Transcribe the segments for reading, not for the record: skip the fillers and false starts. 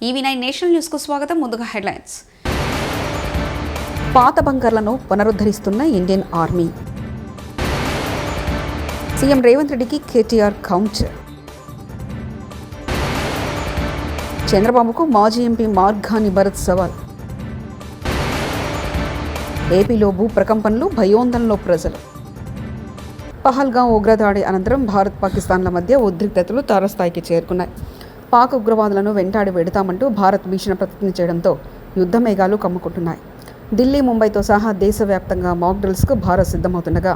ఈవీ9 national news కు స్వాగతం. ముందుగా హెడ్లైన్స్. పాత బంకర్లను పునరుద్ధరిస్తున్న ఇండియన్ ఆర్మీ. సీఎం రేవంత్ రెడ్డికి కేటీఆర్ కౌంటర్. చంద్రబాబుకు మాజీ ఎంపీ మార్గాని భరత్ సవాల్. ఏపీలో భూ ప్రకంపనలు, భయోందనలో ప్రజలు. పహల్గాం ఉగ్రదాడి అనంతరం భారత్ పాకిస్తాన్ల మధ్య ఉద్రిక్తతలు తారస్థాయికి చేరుకున్నాయి. పాక్ ఉగ్రవాదులను వెంటాడి వెడతామంటూ భారత్ భీషణ ప్రతిజ్ఞ చేయడంతో యుద్ధ మేఘాలు కమ్ముకుంటున్నాయి. ఢిల్లీ, ముంబైతో సహా దేశవ్యాప్తంగా మాక్ డ్రిల్స్కు భారత్ సిద్ధమవుతుండగా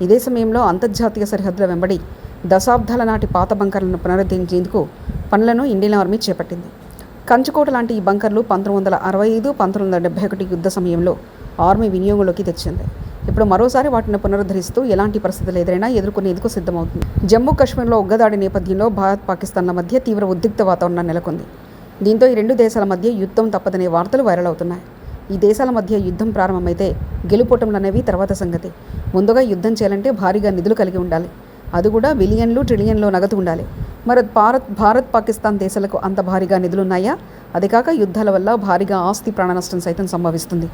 ఇదే సమయంలో అంతర్జాతీయ సరిహద్దుల వెంబడి దశాబ్దాల నాటి పాత బంకర్లను పునరుద్ధరించేందుకు పనులను ఇండియన్ ఆర్మీ చేపట్టింది. కంచుకోట లాంటి ఈ బంకర్లు 1965, 1971 యుద్ధ సమయంలో ఆర్మీ వినియోగంలోకి తెచ్చింది. ఇప్పుడు మరోసారి వాటిని పునరుద్ధరిస్తూ ఎలాంటి పరిస్థితులు ఎదురైనా ఎదుర్కొనేందుకు సిద్ధమవుతుంది. జమ్మూ కాశ్మీర్లో ఉగ్రదాడి నేపథ్యంలో భారత్, పాకిస్తాన్ల మధ్య తీవ్ర ఉద్రిక్త వాతావరణం నెలకొంది. దీంతో ఈ రెండు దేశాల మధ్య యుద్ధం తప్పదనే వార్తలు వైరల్ అవుతున్నాయి. ఈ దేశాల మధ్య యుద్ధం ప్రారంభమైతే గెలుపోటములు అనేవి తర్వాత సంగతి. ముందుగా యుద్ధం చేయాలంటే భారీగా నిధులు కలిగి ఉండాలి. అది కూడా బిలియన్లు, ట్రిలియన్లో నగదు ఉండాలి. మరి భారత్, పాకిస్తాన్ దేశాలకు అంత భారీగా నిధులున్నాయా? అది కాక యుద్ధాల వల్ల భారీగా ఆస్తి, ప్రాణ నష్టం సైతం సంభవిస్తుంది.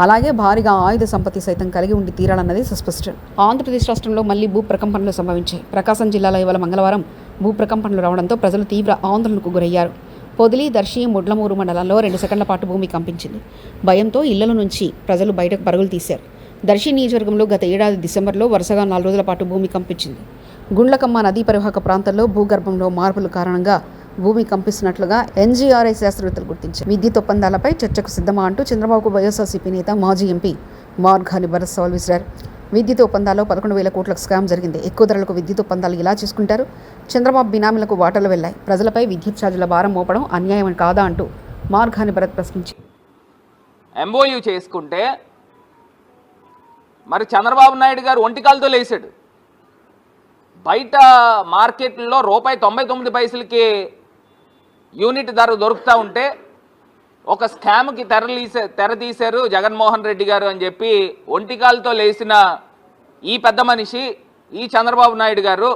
అలాగే భారీగా ఆయుధ సంపత్తి సైతం కలిగి ఉండి తీరాలన్నది సుస్పష్టం. ఆంధ్రప్రదేశ్ రాష్ట్రంలో మళ్లీ భూ ప్రకంపనలు సంభవించాయి. ప్రకాశం జిల్లాలో ఇవాళ మంగళవారం భూ ప్రకంపనలు రావడంతో ప్రజలు తీవ్ర ఆందోళనకు గురయ్యారు. పొదిలి, దర్శి, ముడ్లమూరు మండలాల్లో 2 సెకండ్ల పాటు భూమి కంపించింది. భయంతో ఇళ్ల నుంచి ప్రజలు బయటకు పరుగులు తీశారు. దర్శి నియోజకవర్గంలో గత ఏడాది డిసెంబర్లో వరుసగా 4 రోజుల పాటు భూమి కంపించింది. గుండ్లకమ్మ నదీ పరివాహక ప్రాంతాల్లో భూగర్భంలో మార్పుల కారణంగా భూమి కంపిస్తున్నట్లుగా ఎన్జీఆర్ఐ శాస్త్రవేత్తలు గుర్తించారు. విద్యుత్ ఒప్పందాలపై చర్చకు సిద్ధమా అంటూ చంద్రబాబుకు వైఎస్ఆర్సీపీ నేత, మాజీ ఎంపీ మార్గాని భరత్ సవాల్ విసిరారు. విద్యుత్ ఒప్పందాల్లో 11,000 కోట్లకు స్కామ్ జరిగింది. ఎక్కువ ధరలకు విద్యుత్ ఒప్పందాలు ఇలా చేసుకుంటారు. చంద్రబాబు బినామీలకు వాటాలు వెళ్లాయి. ప్రజలపై విద్యుత్ ఛార్జీల భారం మోపడం అన్యాయం కాదా అంటూ మార్గాని భరత్ ప్రశ్నించారు. ఎంఓయూ చేసుకుంటే మరి చంద్రబాబు నాయుడు గారు ఒంటికాలతో లేచాడు. బయట మార్కెట్లో ₹1.99 యూనిట్ ధర దొరుకుతూ ఉంటే ఒక స్కామ్కి తెర తీశారు జగన్మోహన్ రెడ్డి గారు అని చెప్పి ఒంటికాలతో లేచిన ఈ పెద్ద మనిషి, ఈ చంద్రబాబు నాయుడు గారు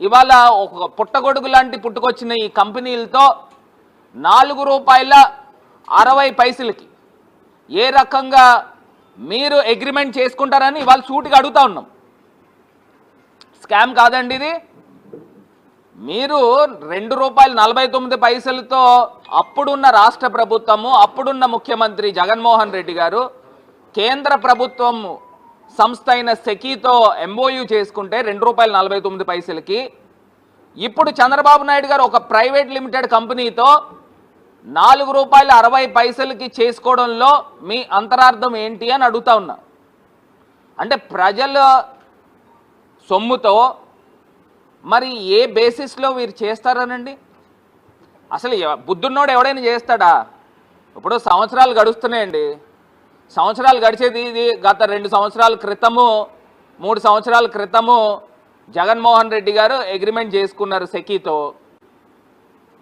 ఇవాళ ఒక పుట్టగొడుగు లాంటి పుట్టుకొచ్చిన ఈ కంపెనీలతో ₹4.60 ఏ రకంగా మీరు అగ్రిమెంట్ చేసుకుంటారని ఇవాళ సూటిగా అడుగుతా ఉన్నాం. స్కామ్ కాదండి ఇది. మీరు ₹2.49 అప్పుడున్న రాష్ట్ర ప్రభుత్వము, అప్పుడున్న ముఖ్యమంత్రి జగన్మోహన్ రెడ్డి గారు కేంద్ర ప్రభుత్వం సంస్థ అయిన సెకీతో ఎంఓయూ చేసుకుంటే ₹2.49 ఇప్పుడు చంద్రబాబు నాయుడు గారు ఒక ప్రైవేట్ లిమిటెడ్ కంపెనీతో ₹4.60 చేసుకోవడంలో మీ అంతరార్థం ఏంటి అని అడుగుతా ఉన్నా. అంటే ప్రజల సొమ్ముతో మరి ఏ బేసిస్లో వీరు చేస్తారనండి? అసలు బుద్ధున్నోడు ఎవడైనా చేస్తాడా? ఇప్పుడు సంవత్సరాలు గడుస్తున్నాయండి. సంవత్సరాలు గడిచేది ఇది గత 2 సంవత్సరాల క్రితము, 3 సంవత్సరాల క్రితము జగన్మోహన్ రెడ్డి గారు అగ్రిమెంట్ చేసుకున్నారు సెకీతో.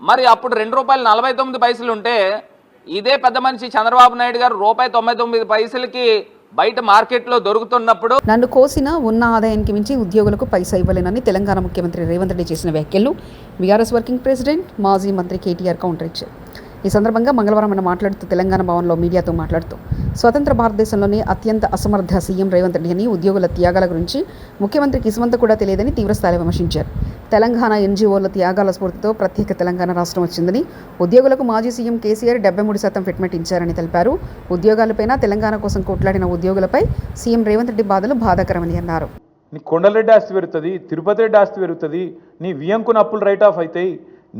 మరి అప్పుడు ₹2.49 ఉంటే ఇదే పెద్ద మనిషి చంద్రబాబు నాయుడు గారు ₹1.99 బయట మార్కెట్లో దొరుకుతున్నప్పుడు నన్ను కోసినా ఉన్న ఆదాయానికి మించి ఉద్యోగులకు పైసా ఇవ్వలేనని తెలంగాణ ముఖ్యమంత్రి రేవంత్ రెడ్డి చేసిన వ్యాఖ్యలు బీఆర్ఎస్ వర్కింగ్ ప్రెసిడెంట్, మాజీ మంత్రి కేటీఆర్ కౌంటర్ ఇచ్చారు. ఈ సందర్భంగా మంగళవారం ఆయన మాట్లాడుతూ తెలంగాణ భవన్లో మీడియాతో మాట్లాడుతూ స్వతంత్ర భారతదేశంలోనే అత్యంత అసమర్థ సీఎం రేవంత్ రెడ్డి అని, ఉద్యోగుల త్యాగాల గురించి ముఖ్యమంత్రికి ఇసుమంత కూడా తెలియదని తీవ్రస్థాయిలో విమర్శించారు. తెలంగాణ ఎన్జీఓల త్యాగాల స్ఫూర్తితో ప్రత్యేక తెలంగాణ రాష్ట్రం వచ్చిందని, ఉద్యోగులకు మాజీ సీఎం కేసీఆర్ 73% ఫిట్మెంట్ ఇచ్చారని తెలిపారు. ఉద్యోగాలపైన తెలంగాణ కోసం కొట్లాడిన ఉద్యోగులపై సీఎం రేవంత్ రెడ్డి బాధలు బాధాకరమని అన్నారు. నీ కొండలరెడ్డి ఆస్తి పెరుగుతుంది, తిరుపతి రెడ్డి ఆస్తి పెరుగుతుంది, నీ వియంకున అప్పులు రైట్ ఆఫ్ అవుతాయి,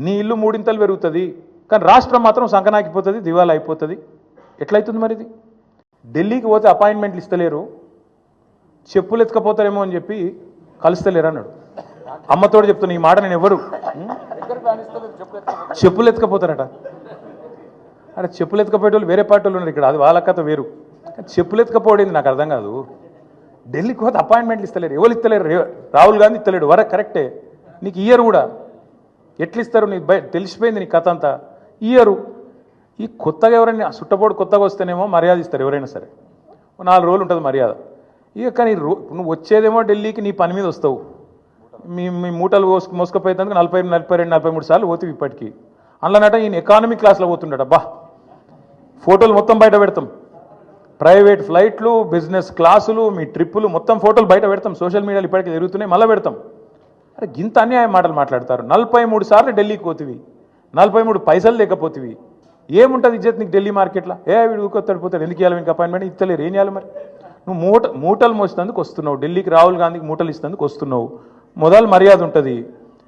నీ ఇల్లు 3 పెరుగుతుంది, కానీ రాష్ట్రం మాత్రం సంకనాకిపోతుంది, దివాలా అయిపోతుంది. ఎట్లయితుంది మరి ఇది? ఢిల్లీకి పోతే అపాయింట్మెంట్లు ఇస్తలేరు, చెప్పులు ఎత్తుకపోతారేమో అని చెప్పి కలుస్తలేరు అన్నాడు. అమ్మతోడు చెప్తున్నా ఈ మాట. నేను ఎవరు చెప్పులు ఎత్తుకపోతారట? అరే చెప్పులు ఎత్తుకపోయేటోళ్ళు వేరే పార్టీ వాళ్ళు ఉన్నారు ఇక్కడ, అది వాళ్ళ కథ వేరు. చెప్పులు ఎత్తుకపోవడం నాకు అర్థం కాదు. ఢిల్లీకి పోతే అపాయింట్మెంట్లు ఇస్తలేరు, ఎవరు ఇస్తలేరు? రాహుల్ గాంధీ ఇస్తలేడు. కరెక్టే, నీకు ఇయ్యరు కూడా. ఎట్లు ఇస్తారు? నీకు తెలిసిపోయింది నీ కథ అంతా. ఇయ్యరు. ఈ కొత్తగా ఎవరైనా సుట్టపోడు కొత్తగా వస్తేనేమో మర్యాద ఇస్తారు ఎవరైనా సరే, 4 రోజులు ఉంటుంది మర్యాద. ఇక కానీ నువ్వు వచ్చేదేమో ఢిల్లీకి నీ పని మీద వస్తావు. మీ మూటలు మోసుకపోయేందుకు 42, 43 సార్లు పోతావు ఇప్పటికీ. అందులోనట ఈయన ఎకానమీ క్లాస్లో పోతుండట. బా ఫోటోలు మొత్తం బయట పెడతాం, ప్రైవేట్ ఫ్లైట్లు, బిజినెస్ క్లాసులు, మీ ట్రిప్పులు మొత్తం ఫోటోలు బయట పెడతాం. సోషల్ మీడియాలో ఇప్పటికీ తిరుగుతున్నాయి, మళ్ళీ పెడతాం. అరే గింత అన్యాయం మాటలు మాట్లాడతారు. 43 సార్లు ఢిల్లీకి పోతివి, 43 పైసలు లేకపోతివి, ఏముంటుంది ఇజ్జత్ నీకు ఢిల్లీ మార్కెట్లో? వీడు ఊకొత్తాడు పోతాడు, ఎందుకు ఇవ్వాలి మీకు అపాయింట్మెంట్? ఇస్తలేరు, ఏం చేయాలి మరి? నువ్వు మూటలు మోసేందుకు వస్తున్నావు ఢిల్లీకి, రాహుల్ గాంధీకి మూటలు ఇస్తేందుకు వస్తున్నావు. మొదలు మర్యాద ఉంటుంది,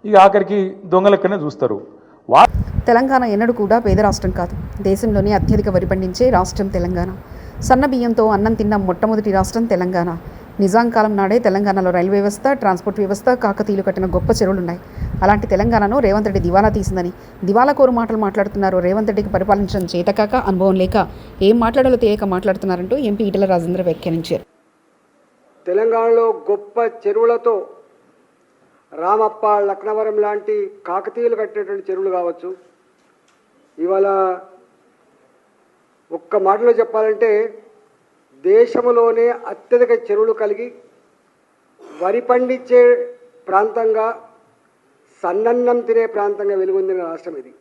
ఇక ఆఖరికి దొంగలెక్కనే చూస్తారు. తెలంగాణ ఎన్నడూ కూడా పేద రాష్ట్రం కాదు. దేశంలోనే అత్యధిక వరి పండించే రాష్ట్రం తెలంగాణ. సన్న బియ్యంతో అన్నం తిన్న మొట్టమొదటి రాష్ట్రం తెలంగాణ. నిజాం కాలం నాడే తెలంగాణలో రైల్వే వ్యవస్థ, ట్రాన్స్పోర్ట్ వ్యవస్థ, కాకతీయులు కట్టిన గొప్ప చెరువులున్నాయి. అలాంటి తెలంగాణను రేవంత్ రెడ్డి దివాలా తీసిందని దివాలాకోరు మాటలు మాట్లాడుతున్నారు. రేవంత్ రెడ్డికి పరిపాలించడం చేతకాక, అనుభవం లేక ఏం మాట్లాడాలో తెలియక మాట్లాడుతున్నారంటూ ఎంపీ ఈటెల రాజేందర్ వ్యాఖ్యానించారు. తెలంగాణలో గొప్ప చెరువులతో రామప్ప, లక్నవరం లాంటి కాకతీయులు కట్టినటువంటి చెరువులు కావచ్చు. ఇవాళ ఒక్క మాటలో చెప్పాలంటే దేశంలోనే అత్యధిక చెరువులు కలిగి వరి పండించే ప్రాంతంగా, సన్నన్నం తినే ప్రాంతంగా వెలుగొందిన రాష్ట్రం ఇది.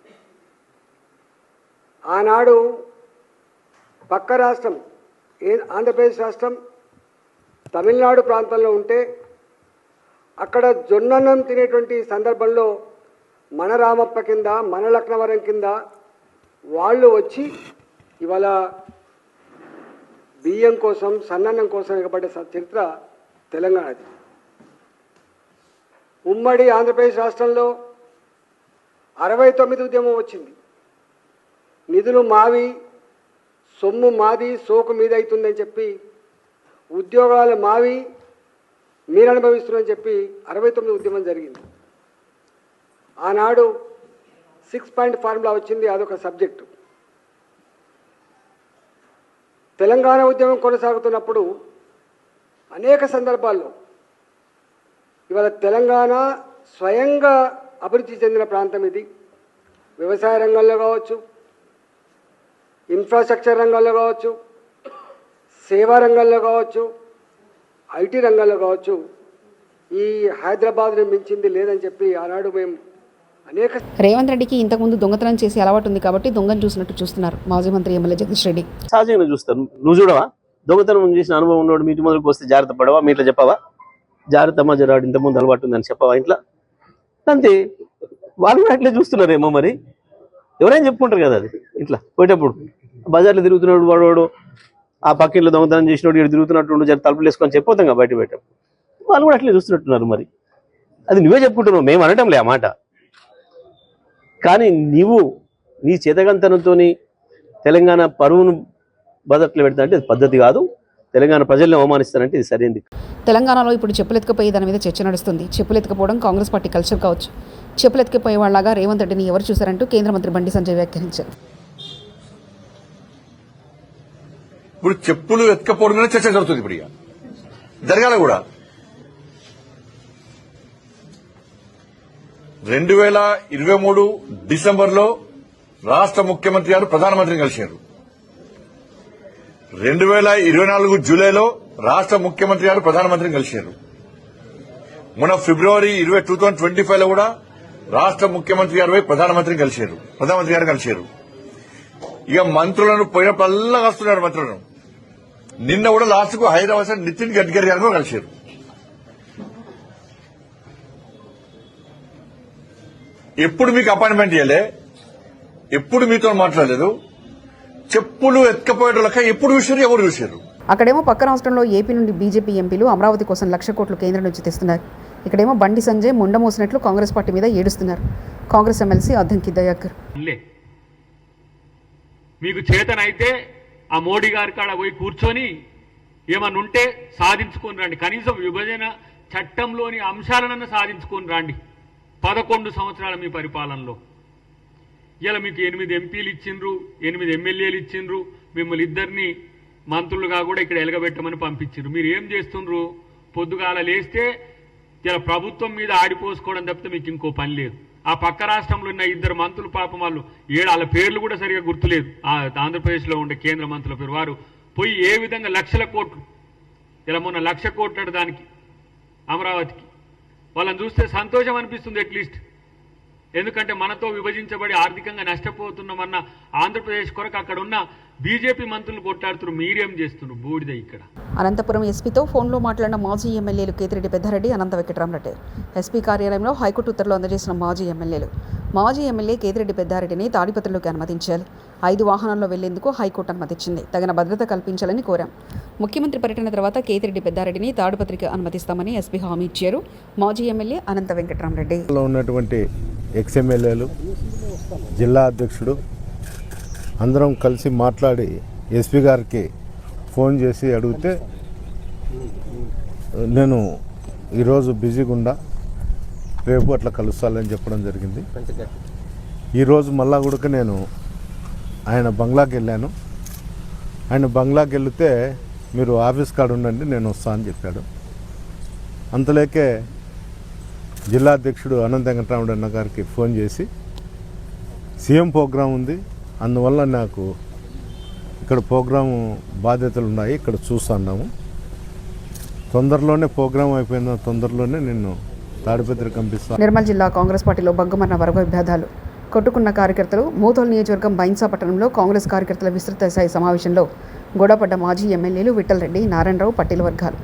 ఆనాడు పక్క రాష్ట్రం ఆంధ్రప్రదేశ్ రాష్ట్రం తమిళనాడు ప్రాంతంలో ఉంటే అక్కడ జొన్నన్నం తినేటువంటి సందర్భంలో మన రామప్ప కింద, మన లక్నవరం కింద వాళ్ళు వచ్చి ఇవాళ బియ్యం కోసం, సన్నన్నం కోసం ఎగబడ్డ చరిత్ర తెలంగాణది. ఉమ్మడి ఆంధ్రప్రదేశ్ రాష్ట్రంలో 69 ఉద్యమం వచ్చింది. నిధులు మావి, సొమ్ము మాది, సోకు మీద అవుతుందని చెప్పి, ఉద్యోగాలు మావి, మీరు అనుభవిస్తున్నారని చెప్పి 69 ఉద్యమం జరిగింది. ఆనాడు 6 పాయింట్ ఫార్ములా వచ్చింది, అదొక సబ్జెక్టు. తెలంగాణ ఉద్యమం కొనసాగుతున్నప్పుడు అనేక సందర్భాల్లో ఇవాళ తెలంగాణ స్వయంగా అభివృద్ధి చెందిన ప్రాంతం ఇది. వ్యవసాయ రంగంలో కావచ్చు, ఇన్ఫ్రాస్ట్రక్చర్ రంగంలో కావచ్చు, సేవా రంగంలో కావచ్చు, ఐటీ రంగంలో కావచ్చు, ఈ హైదరాబాద్ని మించింది లేదని చెప్పి ఆనాడు మేము అనేక. రేవంత్ రెడ్డికి ఇంతకుముందు దొంగతనం చేసి అలవాటు ఉంది కాబట్టి దొంగను చూసినట్టు చూస్తున్నారు మాజీ మంత్రి ఎమ్మెల్యే జగదీష్ రెడ్డి. సహజంగా చూస్తారు. నువ్వు చూడవా? దొంగతనం చేసిన అనుభవం ఉన్నవాడు మీటి మొదలుకు వస్తే జాగ్రత్త పడవా? మీ ఇట్లా చెప్పవా? జాగ్రత్త అమ్మా, జరాడు ఇంతకుముందు అలవాటు ఉందని చెప్పవా ఇంట్లో? అంతే, వాళ్ళు కూడా అట్లే చూస్తున్నారేమో మరి. ఎవరైనా చెప్పుకుంటారు కదా అది. ఇట్లా పోయేటప్పుడు బజార్లో తిరుగుతున్నాడు వాడు, ఆ పక్కింట్లో దొంగతనం చేసినోడు ఇక్కడ తిరుగుతున్నట్టు జర తలుపులు వేసుకొని చెప్పొద్దాం కదా బయట పెట్టాం. వాళ్ళు కూడా అట్లే చూస్తున్నట్టున్నారు మరి. అది నువ్వే చెప్పుకుంటున్నావు, మేము అనటంలే ఆ మాట. కానీ నీవు నీ చేతగంతనంతో తెలంగాణ పరువును బదట్లో పెడతానంటే అది పద్ధతి కాదు. తెలంగాణ ప్రజల్ని అవమానిస్తానంటే ఇది సరైనది. తెలంగాణలో ఇప్పుడు చెప్పులెత్తుకుపోయే దాని మీద చర్చ నడుస్తుంది. చెప్పులెత్తుకుపోవడం కాంగ్రెస్ పార్టీ కల్చర్ కావచ్చు. చెప్పులెత్తుకుపోయే వాళ్ళగా రేవంత్ రెడ్డిని ఎవరు చూశారంటూ కేంద్ర మంత్రి బండి సంజయ్ వ్యాఖ్యానించారు. ఇప్పుడు చెప్పులు ఎత్తుకపోవడం మీద చర్చ జరుగుతుంది. ఇప్పుడు ఇక జరగాల కూడా. 2023 డిసెంబర్లో రాష్ట్ర ముఖ్యమంత్రి గారు ప్రధానమంత్రిని కలిశారు. 2024 జూలైలో రాష్ట్ర ముఖ్యమంత్రి గారు ప్రధానమంత్రిని కలిశారు. మొన్న ఫిబ్రవరి 2025లో కూడా రాష్ట్ర ముఖ్యమంత్రి గారు పోయి ప్రధానమంత్రి గారు కలిశారు. ఇక మంత్రులను పోయినప్పుడల్లా కలుస్తున్నారు మంత్రులను. నిన్న కూడా లాస్ట్ కు హైదరాబాద్ నితిన్ గడ్కరీ గారు కూడా కలిశారు. ఎప్పుడు మీకు అపాయింట్మెంట్ ఇవ్వలే, ఎప్పుడు మీతో మాట్లాడలేదు. చెప్పులు ఎత్తుకపోయేటోళ్ళక ఎప్పుడు చూసారు, ఎవరు చూసారు? అక్కడేమో పక్క రాష్ట్రంలో ఏపీ నుండి బీజేపీ ఎంపీలు అమరావతి కోసం 1,00,000 కోట్లు కేంద్రం నుంచి తెస్తున్నారు. ఇక్కడేమో బండి సంజయ్ ముండమోసినట్లు కాంగ్రెస్ పార్టీ మీద ఏడుస్తున్నారు. కాంగ్రెస్ ఎమ్మెల్సీ అద్దంకి దయాకర్. మీకు చేతనైతే ఆ మోడీ గారి కాడ పోయి కూర్చొని ఏమన్నా ఉంటే సాధించుకొని రండి. కనీసం విభజన చట్టంలోని అంశాలనన్నా సాధించుకొని రండి. 11 సంవత్సరాల మీ పరిపాలనలో ఇలా మీకు 8 ఎంపీలు ఇచ్చిండ్రు, 8 ఎమ్మెల్యేలు ఇచ్చిండ్రు, మిమ్మల్ని ఇద్దరిని మంత్రులుగా కూడా ఇక్కడ ఎలగబెట్టమని పంపించిండ్రు. మీరు ఏం చేస్తుండ్రు? పొద్దుగాల లేస్తే ఇలా ప్రభుత్వం మీద ఆడిపోసుకోవడం తప్పితే మీకు ఇంకో పని లేదు. ఆ పక్క రాష్ట్రంలో ఉన్న 2 మంత్రులు పాపం వాళ్ళు వాళ్ళ పేర్లు కూడా సరిగా గుర్తులేదు. ఆంధ్రప్రదేశ్లో ఉండే కేంద్ర మంత్రుల పేరు. వారు పోయి ఏ విధంగా 1,00,000 కోట్లు, ఇలా మొన్న 1,00,000 కోట్లు దానికి అమరావతికి, వాళ్ళని చూస్తే సంతోషం అనిపిస్తుంది. అట్లీస్ట్ ఎందుకంటే మనతో విభజించబడి ఆర్థికంగా నష్టపోతున్నామన్న ఆంధ్రప్రదేశ్ కొరకు అక్కడ ఉన్న బీజేపీ మంత్రులు కొట్లాడుతున్నారు. మీరేం చేస్తున్నారు? బూడిద ఇక్కడ. అనంతపురం ఎస్పీతో ఫోన్లో మాట్లాడిన మాజీ ఎమ్మెల్యేలు కేతిరెడ్డి పెద్దారెడ్డి, అనంత వెంకటరామరెడ్డి. ఎస్పీ కార్యాలయంలో హైకోర్టు ఉత్తర్వులు అందజేసిన మాజీ ఎమ్మెల్యేలు. మాజీ ఎమ్మెల్యే కేతిరెడ్డి పెద్దారెడ్డిని తాడిపత్రిలోకి అనుమతించాలి. 5 వాహనాల్లో వెళ్లేందుకు హైకోర్టు అనుమతిచ్చింది. తగిన భద్రత కల్పించాలని కోరాం. ముఖ్యమంత్రి పర్యటన తర్వాత కేతిరెడ్డి పెద్దారెడ్డిని తాడిపత్రికి అనుమతిస్తామని ఎస్పీ హామీ ఇచ్చారు. మాజీ ఎమ్మెల్యే అనంత వెంకటరామరెడ్డి. ఉన్నటువంటి ఎక్స్ఎమ్మెల్యేలు, జిల్లా అధ్యక్షుడు అందరం కలిసి మాట్లాడి ఎస్పీ గారికి ఫోన్ చేసి అడిగితే నేను ఈరోజు బిజీగా ఉండా, రేపు అట్లా కలుస్తానని చెప్పడం జరిగింది. ఈరోజు మళ్ళా కూడా నేను ఆయన బంగ్లాకి వెళ్ళాను. ఆయన బంగ్లాకి వెళితే మీరు ఆఫీస్ కాడ ఉండండి, నేను వస్తా అని చెప్పాడు. అంతలేకే జిల్లా అధ్యక్షుడు అనంత వెంకటరామరెడ్డి అన్న గారికి ఫోన్ చేసి సీఎం ప్రోగ్రాం ఉంది, అందువల్ల నాకు ఇక్కడ ప్రోగ్రాము బాధ్యతలు ఉన్నాయి, ఇక్కడ చూస్తున్నాము, తొందరలోనే ప్రోగ్రాం అయిపోయిన తొందరలోనే నిన్ను తాడిపత్రికి పంపిస్తాను. నిర్మల్ జిల్లా కాంగ్రెస్ పార్టీలో బగ్గుమన్న వర్గ విభేదాలు కొట్టుకున్న కార్యకర్తలు. మూతోల్ నియోజకవర్గం బైన్సా పట్టణంలో కాంగ్రెస్ కార్యకర్తల విస్తృత స్థాయి సమావేశంలో గొడవపడ్డ మాజీ ఎమ్మెల్యేలు విఠల్ రెడ్డి, నారాయణరావు, పటేల్ వర్గాలు.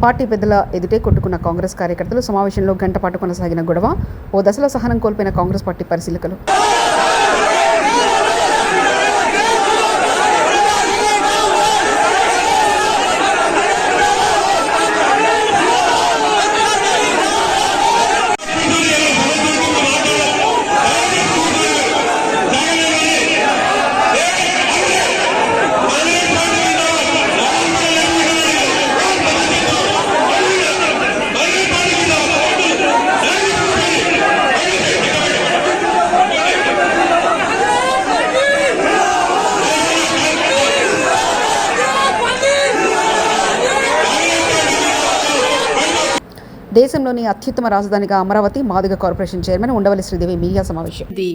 పార్టీ పెద్దల ఎదుటే కొట్టుకున్న కాంగ్రెస్ కార్యకర్తలు. సమావేశంలో గంట పాటు కొనసాగిన గొడవ. ఓ దశలో సహనం కోల్పోయిన కాంగ్రెస్ పార్టీ పరిశీలకులు. దేశంలోని అత్యుత్తమ రాజధానిగా Amaravati. Madiga corporation chairman Undavalli Sridevi media సమావేశం. ఇది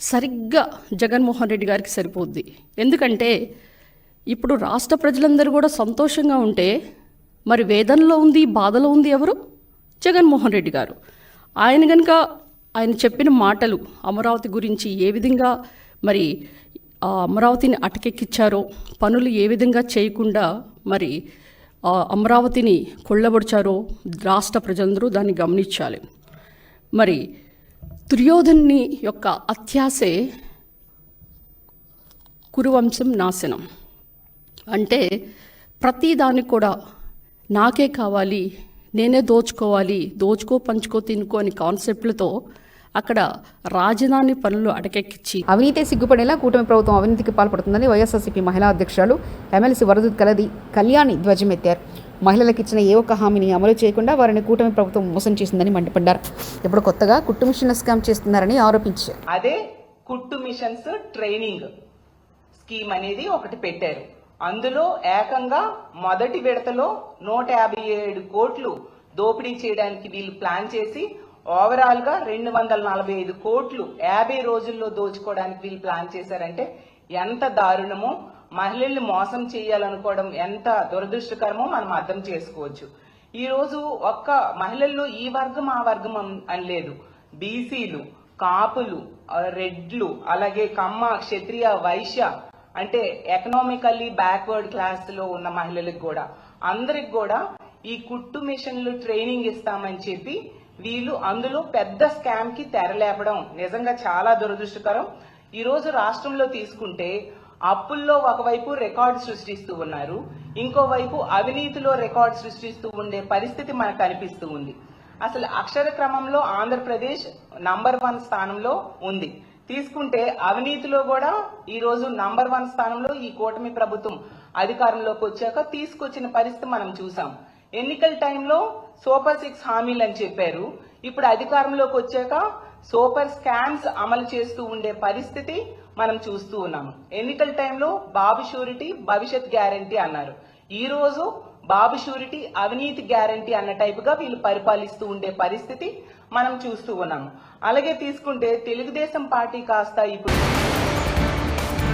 సరిగ్గా జగన్మోహన్ రెడ్డి గారికి సరిపోద్ది. ఎందుకంటే ఇప్పుడు రాష్ట్ర ప్రజలందరూ కూడా సంతోషంగా ఉంటే మరి వేదనలో ఉంది, బాధలో ఉంది ఎవరు? జగన్మోహన్ రెడ్డి గారు. ఆయన కనుక ఆయన చెప్పిన మాటలు అమరావతి గురించి ఏ విధంగా మరి అమరావతిని అటకెక్కిచ్చారో, పనులు ఏ విధంగా చేయకుండా మరి అమరావతిని కొల్లబొడిచారో రాష్ట్ర ప్రజలందరూ దాన్ని గమనించాలి. మరి దుర్యోధనుని యొక్క అత్యాసే కురువంశం నాశనం. అంటే ప్రతిదానికి కూడా నాకే కావాలి, నేనే దోచుకోవాలి, దోచుకో పంచుకో తినుకో అని కాన్సెప్ట్లతో అక్కడ రాజధాని పనులు అటకెక్కించి అవినీతి సిగ్గుపడేలా కూటమి ప్రభుత్వం అవినీతికి పాల్పడుతుందని వైఎస్ఆర్సీపీ మహిళా అధ్యక్షురాలు ఎమ్మెల్సీ వరద కళ్యాణి ధ్వజమెత్తారు. మహిళలకు ఇచ్చిన ఏ ఒక్క హామీని అమలు చేయకుండా వారిని కూటమి ప్రభుత్వం మోసం చేసిందని మండిపడ్డారు. ఇప్పుడు కొత్తగా కుట్టు మిషన్ల స్కామ్ చేస్తున్నారని ఆరోపించారు. అదే కుట్టు మిషన్స్ ట్రైనింగ్ స్కీమ్ అనేది ఒకటి పెట్టారు. అందులో ఏకంగా మొదటి విడతలో 157 కోట్లు దోపిడీ చేయడానికి వీళ్ళు ప్లాన్ చేసి ఓవరాల్ గా 245 కోట్లు 50 రోజుల్లో దోచుకోవడానికి వీళ్ళు ప్లాన్ చేశారంటే ఎంత దారుణమో, మహిళల్ని మోసం చేయాలనుకోవడం ఎంత దురదృష్టకరమో మనం అర్థం చేసుకోవచ్చు. ఈ రోజు ఒక్క మహిళల్లో ఈ వర్గం ఆ వర్గం అని లేదు. బీసీలు, కాపులు, రెడ్లు, అలాగే కమ్మ, క్షత్రియ, వైశ్య అంటే ఎకనామికల్లీ బ్యాక్వర్డ్ క్లాస్ లో ఉన్న మహిళలకు కూడా అందరికి కూడా ఈ కుట్టు మిషన్లు ట్రైనింగ్ ఇస్తామని చెప్పి వీళ్ళు అందులో పెద్ద స్కామ్ కి తెరలేపడం నిజంగా చాలా దురదృష్టకరం. ఈ రోజు రాష్ట్రంలో తీసుకుంటే అప్పుల్లో ఒకవైపు రికార్డు సృష్టిస్తూ ఉన్నారు, ఇంకోవైపు అవినీతిలో రికార్డు సృష్టిస్తూ ఉండే పరిస్థితి మనకు కనిపిస్తూ ఉంది. అసలు అక్షర క్రమంలో ఆంధ్రప్రదేశ్ నంబర్ 1 స్థానంలో ఉంది. తీసుకుంటే అవినీతిలో కూడా ఈ రోజు నంబర్ 1 స్థానంలో ఈ కూటమి ప్రభుత్వం అధికారంలోకి వచ్చాక తీసుకొచ్చిన పరిస్థితి మనం చూసాం. ఎన్నికల టైంలో సూపర్ 6 హామీలు అని చెప్పారు. ఇప్పుడు అధికారంలోకి వచ్చాక సూపర్ స్కామ్స్ అమలు చేస్తూ ఉండే పరిస్థితి మనం చూస్తూ ఉన్నాము. ఎన్నికల టైంలో బాబు షూరిటీ భవిష్యత్ గ్యారంటీ అన్నారు. ఈ రోజు బాబు షూరిటీ అవినీతి గ్యారంటీ అన్న టైపుగా వీళ్ళు పరిపాలిస్తూ ఉండే పరిస్థితి మనం చూస్తూ ఉన్నాము. అలాగే తీసుకుంటే తెలుగుదేశం పార్టీ కాస్త ఇప్పుడు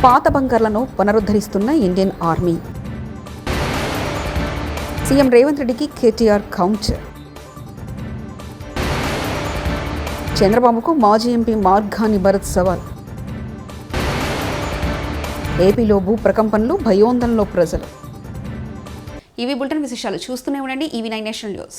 పాత బంకర్లను పునరుద్ధరిస్తున్న ఇండియన్ ఆర్మీ. సీఎం రేవంత్ రెడ్డికి కేటీఆర్ కౌంటర్. చంద్రబాబుకు మాజీ ఎంపీ మార్గాని భరత్ సవాల్. ఏపీలో భూ ప్రకంపనలు, భయోందనలో ప్రజలు. ఇవి బులెటిన్ విశేషాలు. చూస్తూనే ఉండండి EV9 నేషనల్ న్యూస్.